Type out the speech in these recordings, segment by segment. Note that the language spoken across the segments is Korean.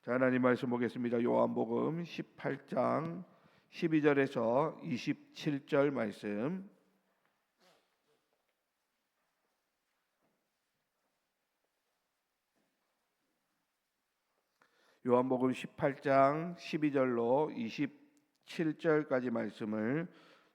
자, 하나님 말씀 보겠습니다. 요한복음 18장 12절에서 27절 말씀. 요한복음 18장 12절로 27절까지 말씀을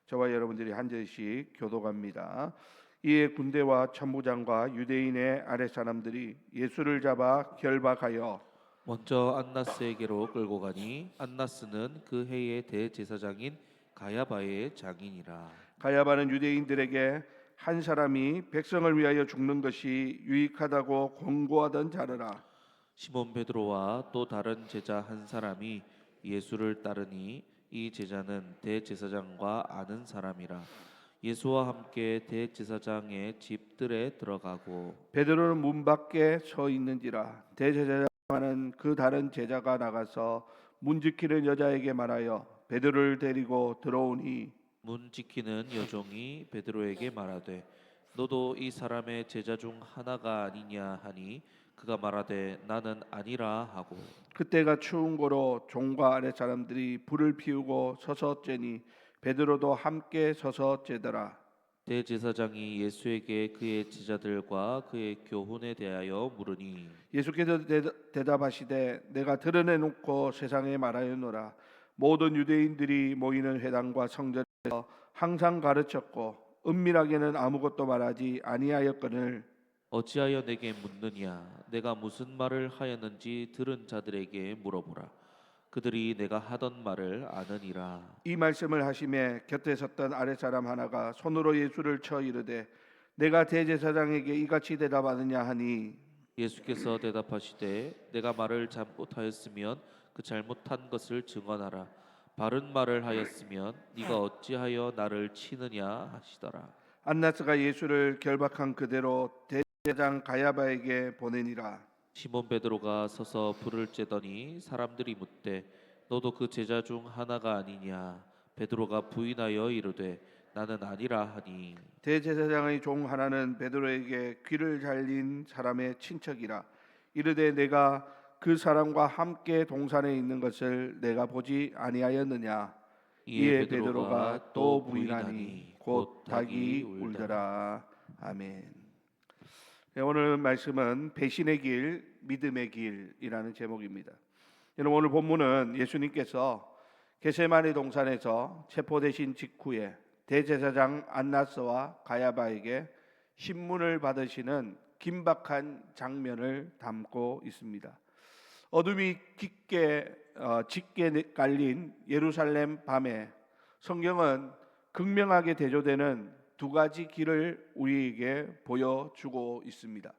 저와 여러분들이 한 절씩 교독합니다. 이에 군대와 천부장과 유대인의 아랫사람들이 예수를 잡아 결박하여 먼저 안나스에게로 끌고 가니 안나스는 그 해의 대제사장인 가야바의 장인이라. 가야바는 유대인들에게 한 사람이 백성을 위하여 죽는 것이 유익하다고 권고하던 자르라. 시몬 베드로와 또 다른 제자 한 사람이 예수를 따르니 이 제자는 대제사장과 아는 사람이라. 예수와 함께 대제사장의 집들에 들어가고 베드로는 문 밖에 서 있는지라. 대제사장은 그 다른 제자가 나가서 문 지키는 여자에게 말하여 베드로를 데리고 들어오니 문 지키는 여종이 베드로에게 말하되 너도 이 사람의 제자 중 하나가 아니냐 하니 그가 말하되 나는 아니라 하고 그때가 추운 고로 종과 아랫 사람들이 불을 피우고 서서 쬐니 베드로도 함께 서서 쬐더라. 대제사장이 예수에게 그의 제자들과 그의 교훈에 대하여 물으니 예수께서 대답하시되 내가 드러내놓고 세상에 말하였노라. 모든 유대인들이 모이는 회당과 성전에서 항상 가르쳤고 은밀하게는 아무것도 말하지 아니하였거늘 어찌하여 내게 묻느냐 내가 무슨 말을 하였는지 들은 자들에게 물어보라. 그들이 내가 하던 말을 아느니라. 이 말씀을 하심에 곁에 섰던 아랫사람 하나가 손으로 예수를 쳐 이르되 내가 대제사장에게 이같이 대답하느냐 하니 예수께서 대답하시되 내가 말을 잘못하였으면 그 잘못한 것을 증언하라. 바른 말을 하였으면 네가 어찌하여 나를 치느냐 하시더라. 안나스가 예수를 결박한 그대로 대제사장 가야바에게 보내니라. 시몬 베드로가 서서 불을 쬐더니 사람들이 묻되 너도 그 제자 중 하나가 아니냐. 베드로가 부인하여 이르되 나는 아니라 하니 대제사장의 종 하나는 베드로에게 귀를 잘린 사람의 친척이라. 이르되 내가 그 사람과 함께 동산에 있는 것을 내가 보지 아니하였느냐. 이에 베드로가 또 부인하니 곧 닭이 울더라. 아멘. 네, 오늘 말씀은 배신의 길, 믿음의 길이라는 제목입니다. 여러분, 오늘 본문은 예수님께서 겟세마네 동산에서 체포되신 직후에 대제사장 안나스와 가야바에게 신문을 받으시는 긴박한 장면을 담고 있습니다. 어둠이 짙게 깔린 예루살렘 밤에 성경은 극명하게 대조되는 두 가지 길을 우리에게 보여주고 있습니다.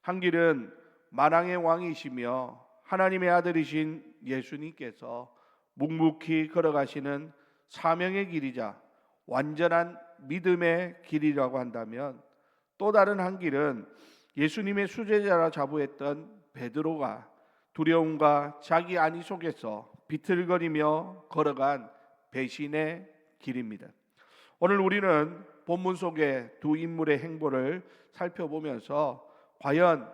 한 길은 만왕의 왕이시며 하나님의 아들이신 예수님께서 묵묵히 걸어가시는 사명의 길이자 완전한 믿음의 길이라고 한다면, 또 다른 한 길은 예수님의 수제자라 자부했던 베드로가 두려움과 자기 안위 속에서 비틀거리며 걸어간 배신의 길입니다. 오늘 우리는 본문 속의 두 인물의 행보를 살펴보면서 과연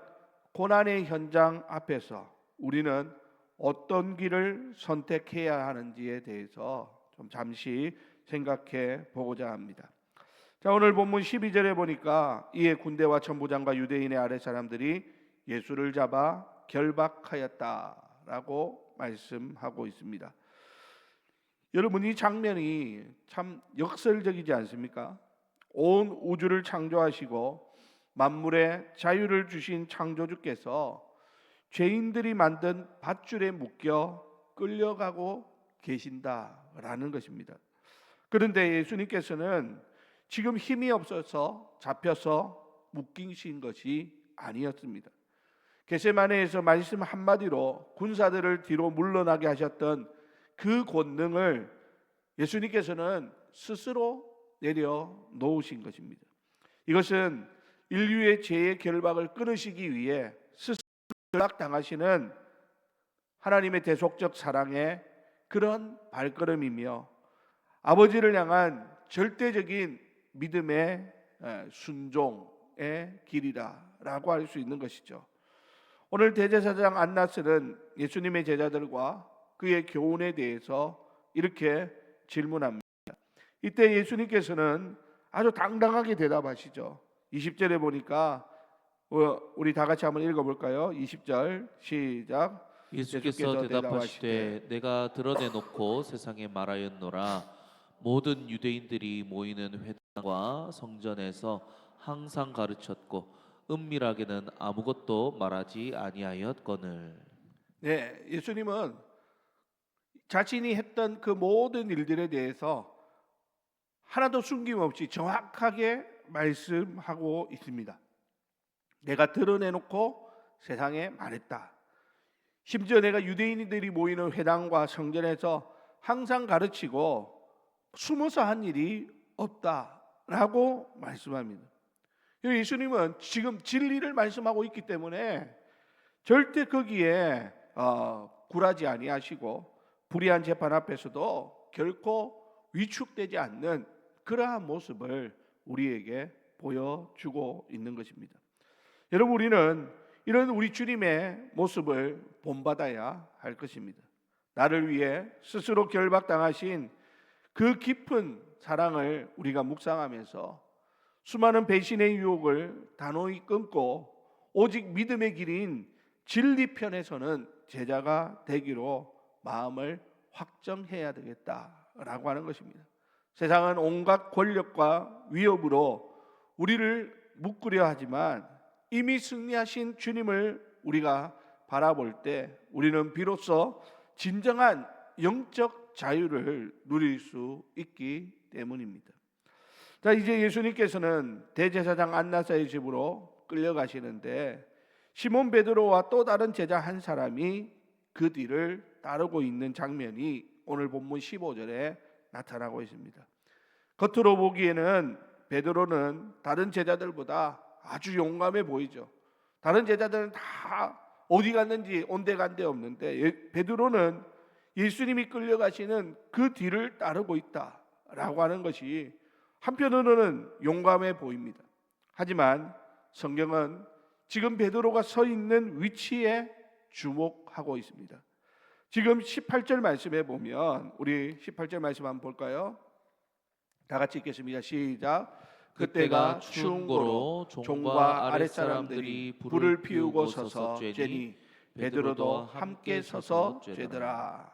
고난의 현장 앞에서 우리는 어떤 길을 선택해야 하는지에 대해서 좀 잠시 생각해 보고자 합니다. 자, 오늘 본문 12절에 보니까 이에 군대와 천부장과 유대인의 아랫사람들이 예수를 잡아 결박하였다라고 말씀하고 있습니다. 여러분, 이 장면이 참 역설적이지 않습니까? 온 우주를 창조하시고 만물에 자유를 주신 창조주께서 죄인들이 만든 밧줄에 묶여 끌려가고 계신다라는 것입니다. 그런데 예수님께서는 지금 힘이 없어서 잡혀서 묶이신 것이 아니었습니다. 겟세마네에서 말씀 한마디로 군사들을 뒤로 물러나게 하셨던 그 권능을 예수님께서는 스스로 내려놓으신 것입니다. 이것은 인류의 죄의 결박을 끊으시기 위해 스스로 결박당하시는 하나님의 대속적 사랑의 그런 발걸음이며 아버지를 향한 절대적인 믿음의 순종의 길이라고 할 수 있는 것이죠. 오늘 대제사장 안나스는 예수님의 제자들과 그의 교훈에 대해서 이렇게 질문합니다. 이때 예수님께서는 아주 당당하게 대답하시죠. 20절에 보니까 우리 다 같이 한번 읽어볼까요? 20절 시작. 예수께서 대답하시되 내가 드러내놓고 세상에 말하였노라. 모든 유대인들이 모이는 회당과 성전에서 항상 가르쳤고 은밀하게는 아무것도 말하지 아니하였거늘. 네, 예수님은 자신이 했던 그 모든 일들에 대해서 하나도 숨김없이 정확하게 말씀하고 있습니다. 내가 드러내놓고 세상에 말했다. 심지어 내가 유대인들이 모이는 회당과 성전에서 항상 가르치고 숨어서 한 일이 없다라고 말씀합니다. 예수님은 지금 진리를 말씀하고 있기 때문에 절대 거기에 굴하지 아니하시고 불의한 재판 앞에서도 결코 위축되지 않는 그러한 모습을 우리에게 보여주고 있는 것입니다. 여러분, 우리는 이런 우리 주님의 모습을 본받아야 할 것입니다. 나를 위해 스스로 결박당하신 그 깊은 사랑을 우리가 묵상하면서 수많은 배신의 유혹을 단호히 끊고 오직 믿음의 길인 진리편에서는 제자가 되기로 마음을 확정해야 되겠다라고 하는 것입니다. 세상은 온갖 권력과 위협으로 우리를 묶으려 하지만 이미 승리하신 주님을 우리가 바라볼 때 우리는 비로소 진정한 영적 자유를 누릴 수 있기 때문입니다. 자, 이제 예수님께서는 대제사장 안나사의 집으로 끌려가시는데 시몬 베드로와 또 다른 제자 한 사람이 그 뒤를 따르고 있는 장면이 오늘 본문 15절에 나타나고 있습니다. 겉으로 보기에는 베드로는 다른 제자들보다 아주 용감해 보이죠. 다른 제자들은 다 어디 갔는지 온데간데 없는데 베드로는 예수님이 끌려가시는 그 뒤를 따르고 있다라고 하는 것이 한편으로는 용감해 보입니다. 하지만 성경은 지금 베드로가 서 있는 위치에 주목하고 있습니다. 지금 18절 말씀에 보면 우리 18절 말씀 한번 볼까요? 다 같이 읽겠습니다. 시작. 그때가 추운 고로 종과 아랫사람들이 불을 피우고 서서 쬐니 베드로도 함께 서서 쬐더라.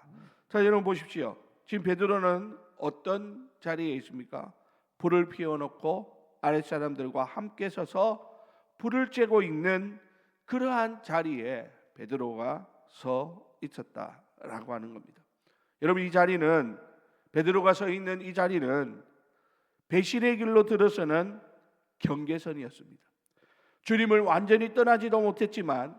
자, 여러분 보십시오. 지금 베드로는 어떤 자리에 있습니까? 불을 피워놓고 아랫사람들과 함께 서서 불을 쬐고 있는 그러한 자리에 베드로가 서 있었다라고 하는 겁니다. 여러분, 이 자리는 베드로가 서 있는 이 자리는 배신의 길로 들어서는 경계선이었습니다. 주님을 완전히 떠나지도 못했지만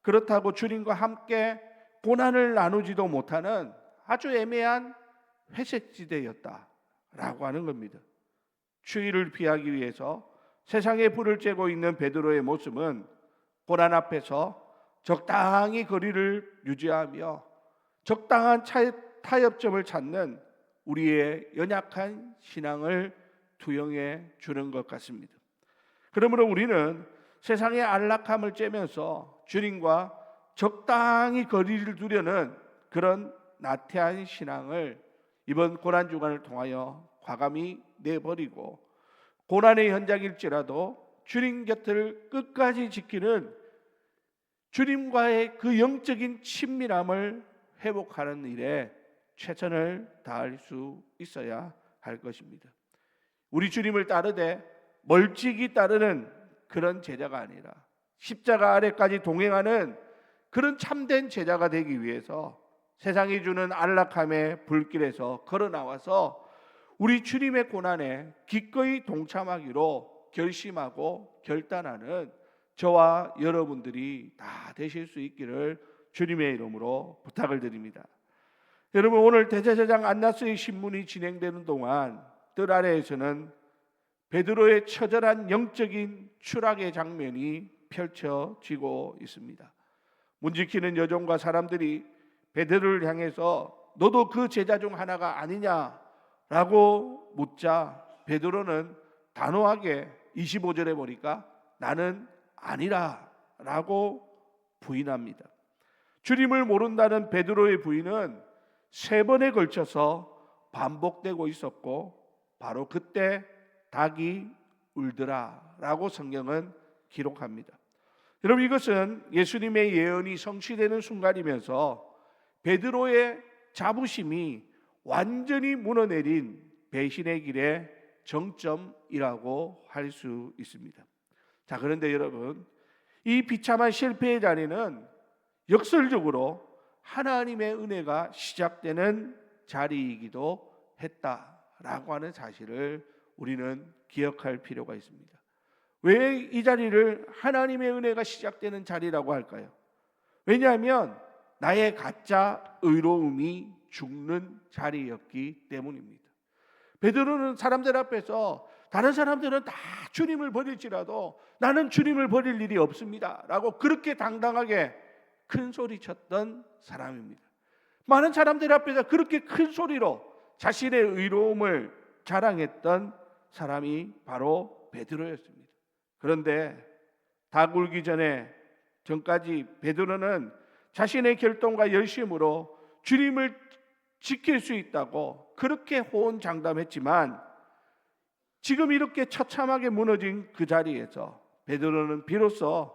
그렇다고 주님과 함께 고난을 나누지도 못하는 아주 애매한 회색지대였다라고 하는 겁니다. 추위를 피하기 위해서 세상에 불을 쬐고 있는 베드로의 모습은 고난 앞에서 적당히 거리를 유지하며 적당한 타협점을 찾는 우리의 연약한 신앙을 투영해 주는 것 같습니다. 그러므로 우리는 세상의 안락함을 쬐면서 주님과 적당히 거리를 두려는 그런 나태한 신앙을 이번 고난 주간을 통하여 과감히 내버리고 고난의 현장일지라도 주님 곁을 끝까지 지키는 주님과의 그 영적인 친밀함을 회복하는 일에 최선을 다할 수 있어야 할 것입니다. 우리 주님을 따르되 멀찍이 따르는 그런 제자가 아니라 십자가 아래까지 동행하는 그런 참된 제자가 되기 위해서 세상이 주는 안락함의 불길에서 걸어 나와서 우리 주님의 고난에 기꺼이 동참하기로 결심하고 결단하는 저와 여러분들이 다 되실 수 있기를 주님의 이름으로 부탁을 드립니다. 여러분, 오늘 대제사장 안나스의 신문이 진행되는 동안 뜰 아래에서는 베드로의 처절한 영적인 추락의 장면이 펼쳐지고 있습니다. 문 지키는 여종과 사람들이 베드로를 향해서 너도 그 제자 중 하나가 아니냐라고 묻자 베드로는 단호하게 25절에 보니까 나는 아니라라고 부인합니다. 주님을 모른다는 베드로의 부인은 3번에 걸쳐서 반복되고 있었고 바로 그때 닭이 울더라라고 성경은 기록합니다. 여러분, 이것은 예수님의 예언이 성취되는 순간이면서 베드로의 자부심이 완전히 무너내린 배신의 길의 정점이라고 할 수 있습니다. 자, 그런데 여러분, 이 비참한 실패의 자리는 역설적으로 하나님의 은혜가 시작되는 자리이기도 했다라고 하는 사실을 우리는 기억할 필요가 있습니다. 왜 이 자리를 하나님의 은혜가 시작되는 자리라고 할까요? 왜냐하면 나의 가짜 의로움이 죽는 자리였기 때문입니다. 베드로는 사람들 앞에서 다른 사람들은 다 주님을 버릴지라도 나는 주님을 버릴 일이 없습니다 라고 그렇게 당당하게 큰 소리 쳤던 사람입니다. 많은 사람들 앞에서 그렇게 큰 소리로 자신의 의로움을 자랑했던 사람이 바로 베드로였습니다. 그런데 닭 울기 전까지 베드로는 자신의 결단과 열심으로 주님을 지킬 수 있다고 그렇게 호언장담했지만 지금 이렇게 처참하게 무너진 그 자리에서 베드로는 비로소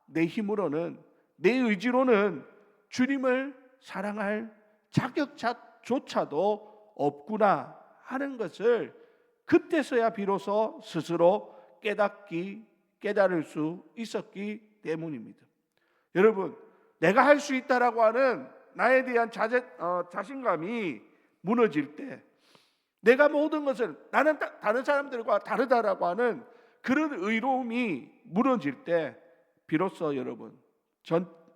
내 힘으로는, 내 의지로는 주님을 사랑할 자격조차도 없구나 하는 것을 그때서야 비로소 스스로 깨달을 수 있었기 때문입니다. 여러분, 내가 할 수 있다라고 하는 나에 대한 자신감이 무너질 때, 내가 모든 것을 나는 다른 사람들과 다르다라고 하는 그런 의로움이 무너질 때 비로소 여러분,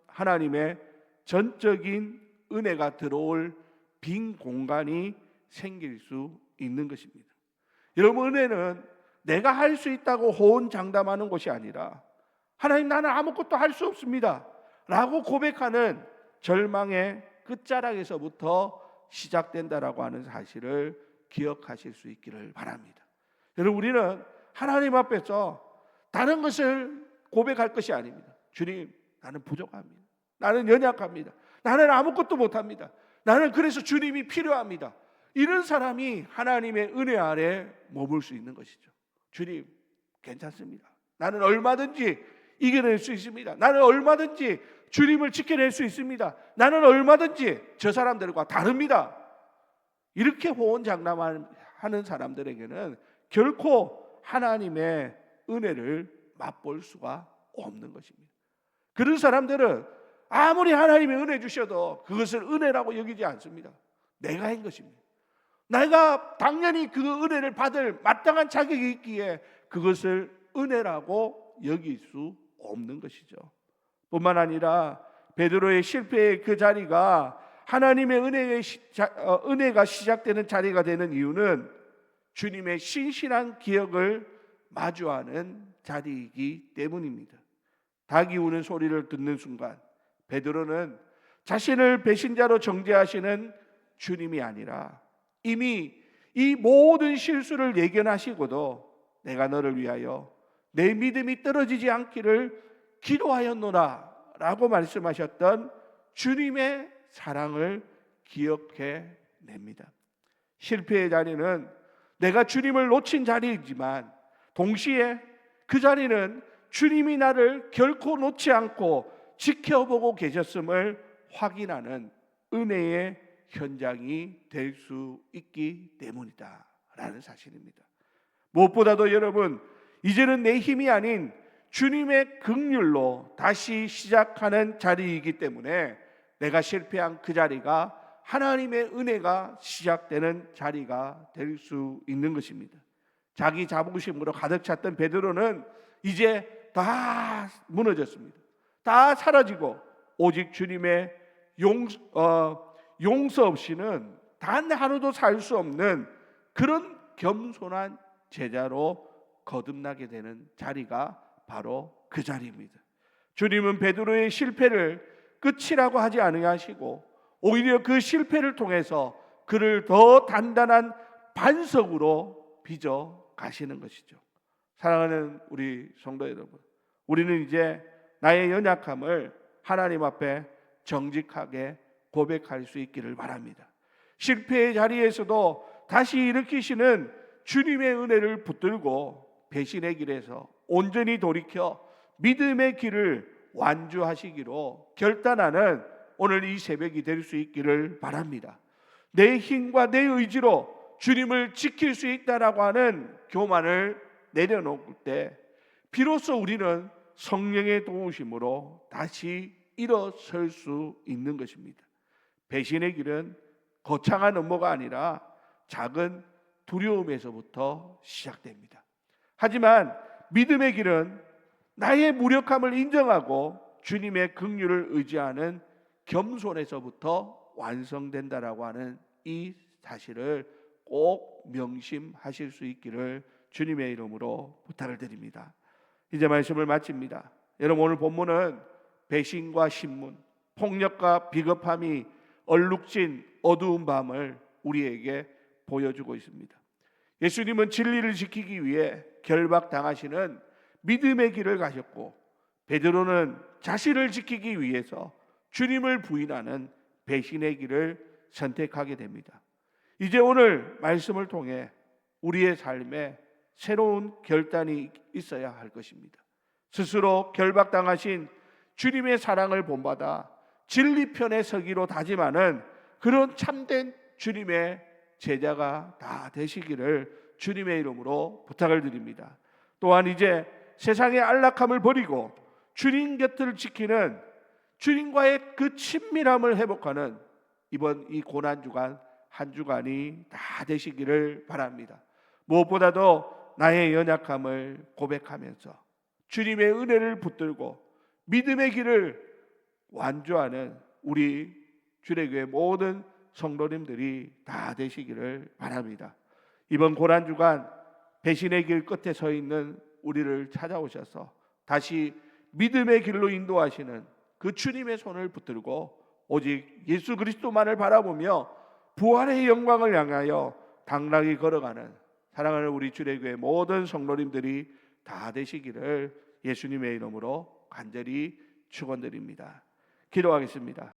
하나님의 전적인 은혜가 들어올 빈 공간이 생길 수 있는 것입니다. 여러분, 은혜는 내가 할 수 있다고 호언장담하는 것이 아니라 하나님, 나는 아무것도 할 수 없습니다 라고 고백하는 절망의 끝자락에서부터 시작된다라고 하는 사실을 기억하실 수 있기를 바랍니다. 여러분, 우리는 하나님 앞에서 다른 것을 고백할 것이 아닙니다. 주님, 나는 부족합니다. 나는 연약합니다. 나는 아무것도 못합니다. 나는 그래서 주님이 필요합니다. 이런 사람이 하나님의 은혜 아래 머물 수 있는 것이죠. 주님, 괜찮습니다. 나는 얼마든지 이겨낼 수 있습니다. 나는 얼마든지 주님을 지켜낼 수 있습니다. 나는 얼마든지 저 사람들과 다릅니다. 이렇게 호언장담하는 사람들에게는 결코 하나님의 은혜를 맛볼 수가 없는 것입니다. 그런 사람들은 아무리 하나님의 은혜 주셔도 그것을 은혜라고 여기지 않습니다. 내가 한 것입니다. 내가 당연히 그 은혜를 받을 마땅한 자격이 있기에 그것을 은혜라고 여길 수 없는 것이죠. 뿐만 아니라 베드로의 실패의 그 자리가 하나님의 은혜가 시작되는 자리가 되는 이유는 주님의 신실한 기억을 마주하는 자리이기 때문입니다. 닭이 우는 소리를 듣는 순간 베드로는 자신을 배신자로 정죄하시는 주님이 아니라 이미 이 모든 실수를 예견하시고도 내가 너를 위하여 내 믿음이 떨어지지 않기를 기도하였노라 라고 말씀하셨던 주님의 사랑을 기억해 냅니다. 실패의 자리는 내가 주님을 놓친 자리이지만 동시에 그 자리는 주님이 나를 결코 놓지 않고 지켜보고 계셨음을 확인하는 은혜의 현장이 될 수 있기 때문이다 라는 사실입니다. 무엇보다도 여러분, 이제는 내 힘이 아닌 주님의 긍휼로 다시 시작하는 자리이기 때문에 내가 실패한 그 자리가 하나님의 은혜가 시작되는 자리가 될 수 있는 것입니다. 자기 자부심으로 가득 찼던 베드로는 이제 다 무너졌습니다. 다 사라지고 오직 주님의 용서 없이는 단 하루도 살 수 없는 그런 겸손한 제자로 거듭나게 되는 자리가 바로 그 자리입니다. 주님은 베드로의 실패를 끝이라고 하지 아니하시고 오히려 그 실패를 통해서 그를 더 단단한 반석으로 빚어 가시는 것이죠. 사랑하는 우리 성도 여러분, 우리는 이제 나의 연약함을 하나님 앞에 정직하게 고백할 수 있기를 바랍니다. 실패의 자리에서도 다시 일으키시는 주님의 은혜를 붙들고 배신의 길에서 온전히 돌이켜 믿음의 길을 완주하시기로 결단하는 오늘 이 새벽이 될 수 있기를 바랍니다. 내 힘과 내 의지로 주님을 지킬 수 있다라고 하는 교만을 내려놓을 때 비로소 우리는 성령의 도우심으로 다시 일어설 수 있는 것입니다. 배신의 길은 거창한 음모가 아니라 작은 두려움에서부터 시작됩니다. 하지만 믿음의 길은 나의 무력함을 인정하고 주님의 긍휼을 의지하는 겸손에서부터 완성된다라고 하는 이 사실을 꼭 명심하실 수 있기를 주님의 이름으로 부탁을 드립니다. 이제 말씀을 마칩니다. 여러분, 오늘 본문은 배신과 신문, 폭력과 비겁함이 얼룩진 어두운 밤을 우리에게 보여주고 있습니다. 예수님은 진리를 지키기 위해 결박당하시는 믿음의 길을 가셨고, 베드로는 자신을 지키기 위해서 주님을 부인하는 배신의 길을 선택하게 됩니다. 이제 오늘 말씀을 통해 우리의 삶에 새로운 결단이 있어야 할 것입니다. 스스로 결박당하신 주님의 사랑을 본받아 진리편에 서기로 다짐하는 그런 참된 주님의 제자가 다 되시기를 주님의 이름으로 부탁을 드립니다. 또한 이제 세상의 안락함을 버리고 주님 곁을 지키는 주님과의 그 친밀함을 회복하는 이번 이 고난주간 한 주간이 다 되시기를 바랍니다. 무엇보다도 나의 연약함을 고백하면서 주님의 은혜를 붙들고 믿음의 길을 완주하는 우리 주례교회 모든 성도님들이 다 되시기를 바랍니다. 이번 고난주간 배신의 길 끝에 서 있는 우리를 찾아오셔서 다시 믿음의 길로 인도하시는 그 주님의 손을 붙들고 오직 예수 그리스도만을 바라보며 부활의 영광을 향하여 당당히 걸어가는 사랑하는 우리 주례교회 모든 성도님들이 다 되시기를 예수님의 이름으로 간절히 축원드립니다. 기도하겠습니다.